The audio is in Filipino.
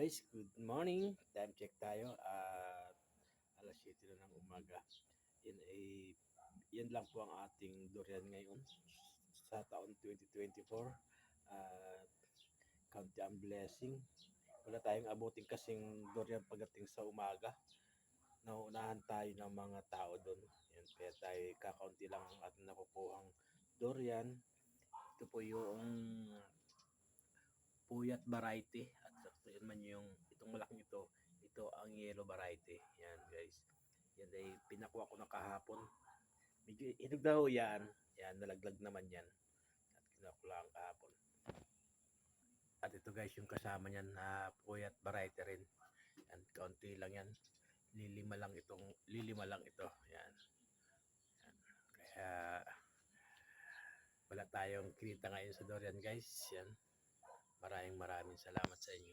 Guys, good morning. Time check tayo at alas 7 na ng umaga. Yan lang po ang ating durian ngayon sa taon 2024. At kaunti ang blessing. Wala tayong abutin kasing durian pagdating sa umaga. Nauunahan tayo ng mga tao doon. Yan, kaya tayo kakaunti lang ang ating nakukuhang durian. Ito po yung puyat variety at yun man yung itong malaking ito ang yellow variety. Yan guys, yan ay pinakuha ko na kahapon, medyo hinog na ho yan, nalaglag naman yan at kinuha ko lang kahapon. At ito guys yung kasama niyan na puyat variety rin, yan kaunti lang yan, lilima lang ito yan. Kaya wala tayong kinita ngayon sa durian guys. Yan, maraming salamat sa inyo.